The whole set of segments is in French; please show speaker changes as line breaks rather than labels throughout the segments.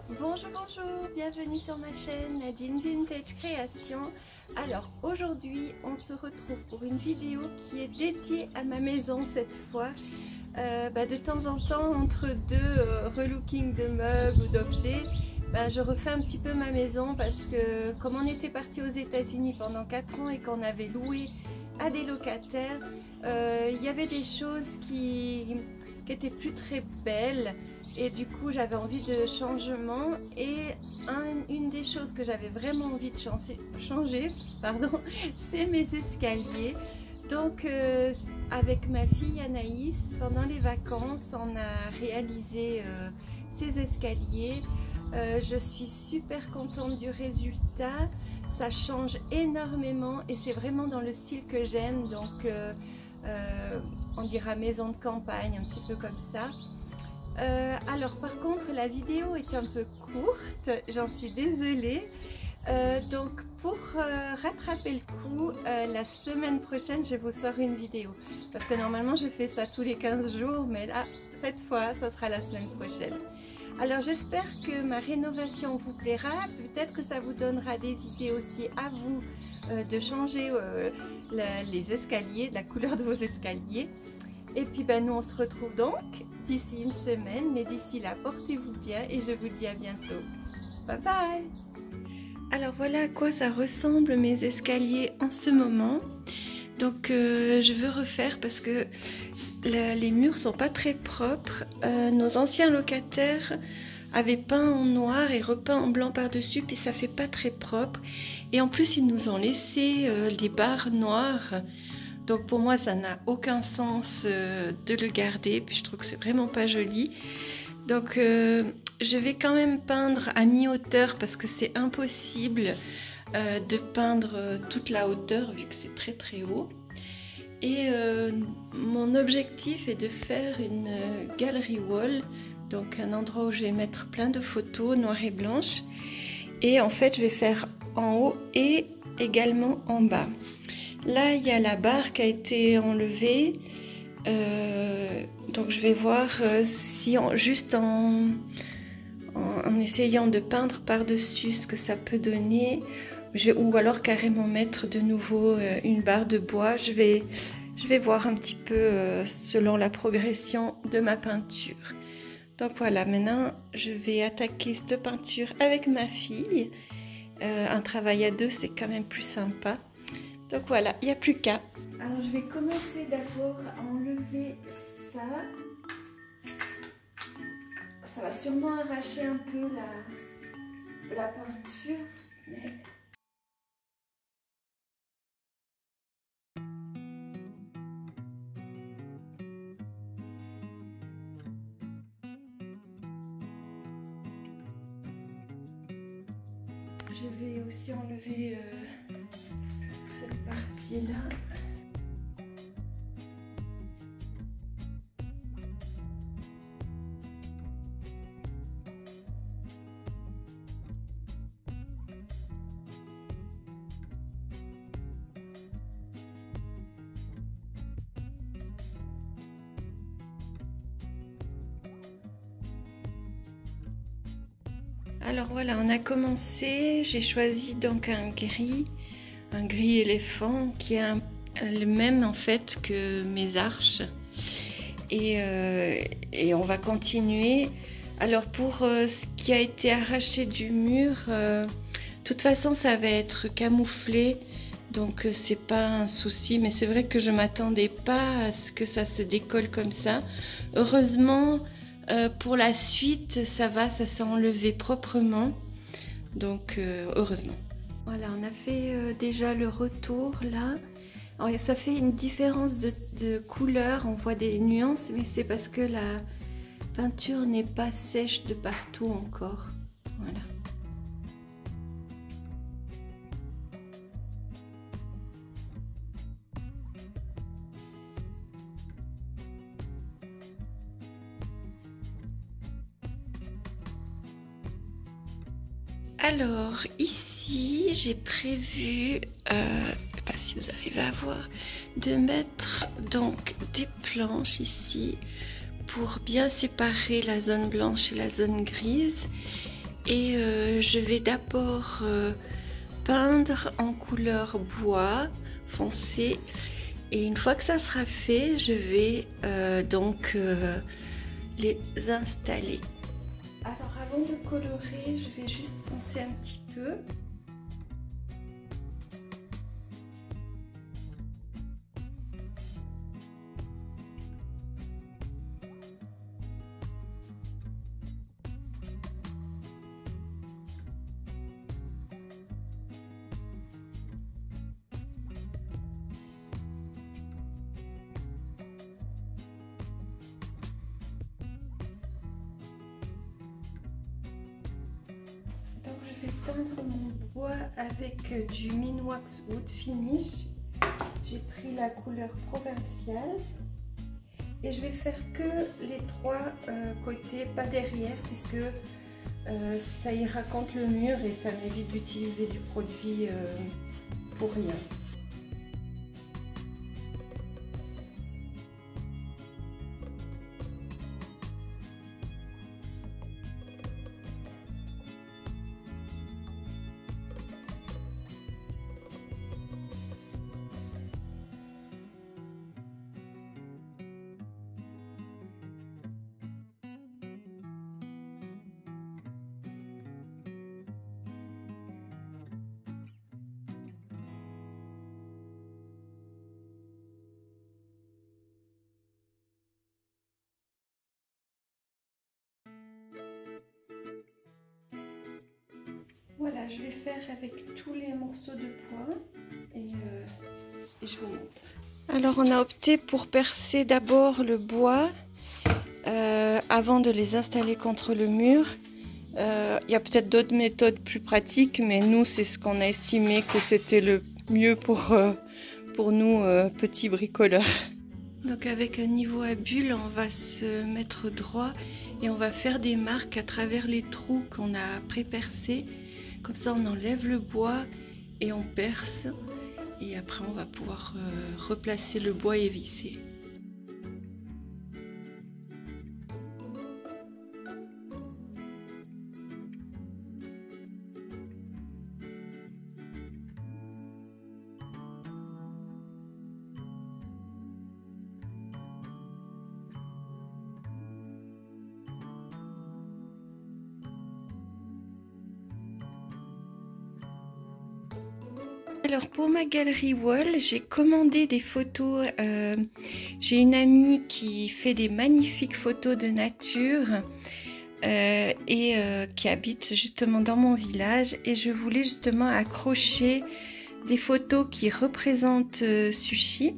Bonjour, bonjour, bienvenue sur ma chaîne Nadine Vintage Création. Alors aujourd'hui on se retrouve pour une vidéo qui est dédiée à ma maison cette fois. De temps en temps entre deux relooking de meubles ou d'objets, je refais un petit peu ma maison parce que comme on était parti aux États-Unis pendant 4 ans et qu'on avait loué à des locataires, il y avait des choses qui étaient plus très belles et du coup j'avais envie de changement et une des choses que j'avais vraiment envie de changer, c'est mes escaliers. Donc avec ma fille Anaïs, pendant les vacances, on a réalisé ces escaliers. Je suis super contente du résultat, ça change énormément et c'est vraiment dans le style que j'aime, donc on dira maison de campagne, un petit peu comme ça. Alors par contre la vidéo est un peu courte, j'en suis désolée. Donc pour rattraper le coup, la semaine prochaine je vous sors une vidéo. Parce que normalement je fais ça tous les 15 jours, mais là, cette fois, ça sera la semaine prochaine. Alors j'espère que ma rénovation vous plaira, peut-être que ça vous donnera des idées aussi à vous de changer les escaliers, la couleur de vos escaliers. Et puis nous on se retrouve donc d'ici une semaine, mais d'ici là portez-vous bien et je vous dis à bientôt. Bye bye. Alors voilà à quoi ça ressemble mes escaliers en ce moment. Donc je veux refaire parce que les murs sont pas très propres. Nos anciens locataires avaient peint en noir et repeint en blanc par-dessus, puis ça fait pas très propre. Et en plus ils nous ont laissé des barres noires. Donc pour moi ça n'a aucun sens de le garder, puis je trouve que c'est vraiment pas joli. Donc je vais quand même peindre à mi-hauteur parce que c'est impossible de peindre toute la hauteur vu que c'est très très haut. Et mon objectif est de faire une gallery wall, donc un endroit où je vais mettre plein de photos noires et blanches. Et en fait je vais faire en haut et également en bas. Là, il y a la barre qui a été enlevée, donc je vais voir si juste en essayant de peindre par-dessus ce que ça peut donner, ou alors carrément mettre de nouveau une barre de bois. Je vais voir un petit peu selon la progression de ma peinture. Donc voilà, maintenant je vais attaquer cette peinture avec ma fille. Un travail à deux, c'est quand même plus sympa. Donc voilà, il n'y a plus qu'à. Alors je vais commencer d'abord à enlever ça. Ça va sûrement arracher un peu la peinture, mais... Je vais aussi enlever cette partie-là. Alors voilà, on a commencé, j'ai choisi donc un gris éléphant qui est le même en fait que mes arches. Et on va continuer. Alors pour ce qui a été arraché du mur, de toute façon ça va être camouflé, donc c'est pas un souci, mais c'est vrai que je m'attendais pas à ce que ça se décolle comme ça. Heureusement, pour la suite, ça s'est enlevé proprement, donc heureusement. Voilà, on a fait déjà le retour là. Alors, ça fait une différence de couleur, on voit des nuances, mais c'est parce que la peinture n'est pas sèche de partout encore. Voilà. Alors ici j'ai prévu, je ne sais pas si vous arrivez à voir, de mettre donc des planches ici pour bien séparer la zone blanche et la zone grise. Et je vais d'abord peindre en couleur bois foncé. Et une fois que ça sera fait, je vais donc les installer. Alors avant de colorer, je vais juste poncer un petit peu. Donc je vais teindre mon bois avec du Minwax Wood Finish. J'ai pris la couleur provinciale et je vais faire que les trois côtés, pas derrière, puisque ça ira contre le mur et ça m'évite d'utiliser du produit pour rien. Voilà, je vais faire avec tous les morceaux de bois et je vous montre. Alors on a opté pour percer d'abord le bois avant de les installer contre le mur. Il y a peut-être d'autres méthodes plus pratiques, mais nous c'est ce qu'on a estimé que c'était le mieux pour nous petits bricoleurs. Donc avec un niveau à bulles, on va se mettre droit et on va faire des marques à travers les trous qu'on a pré-percés. Comme ça on enlève le bois et on perce et après on va pouvoir replacer le bois et visser. Alors pour ma galerie wall, j'ai commandé des photos. J'ai une amie qui fait des magnifiques photos de nature qui habite justement dans mon village. Et je voulais justement accrocher des photos qui représentent Sushi.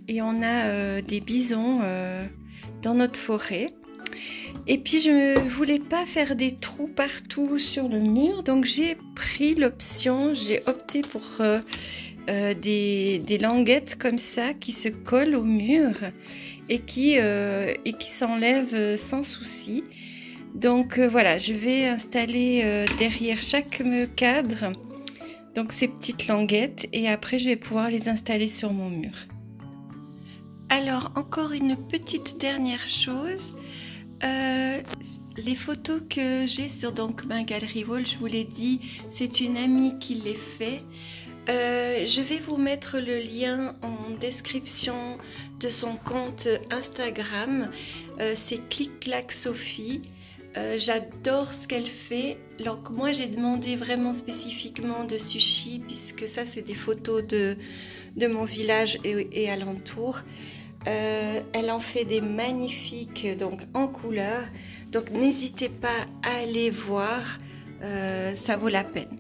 Et on a des bisons dans notre forêt. Et puis je ne voulais pas faire des trous partout sur le mur, donc j'ai pris l'option, j'ai opté pour des languettes comme ça qui se collent au mur et qui s'enlèvent sans souci. Donc voilà, je vais installer derrière chaque cadre donc ces petites languettes et après je vais pouvoir les installer sur mon mur. Alors encore une petite dernière chose. Les photos que j'ai sur donc ma galerie wall, je vous l'ai dit, c'est une amie qui les fait. Je vais vous mettre le lien en description de son compte Instagram. C'est Clic Clac Sophie. J'adore ce qu'elle fait. Donc moi j'ai demandé vraiment spécifiquement de Sushi puisque ça c'est des photos de mon village et alentour. Elle en fait des magnifiques donc en couleur, donc n'hésitez pas à aller voir, ça vaut la peine.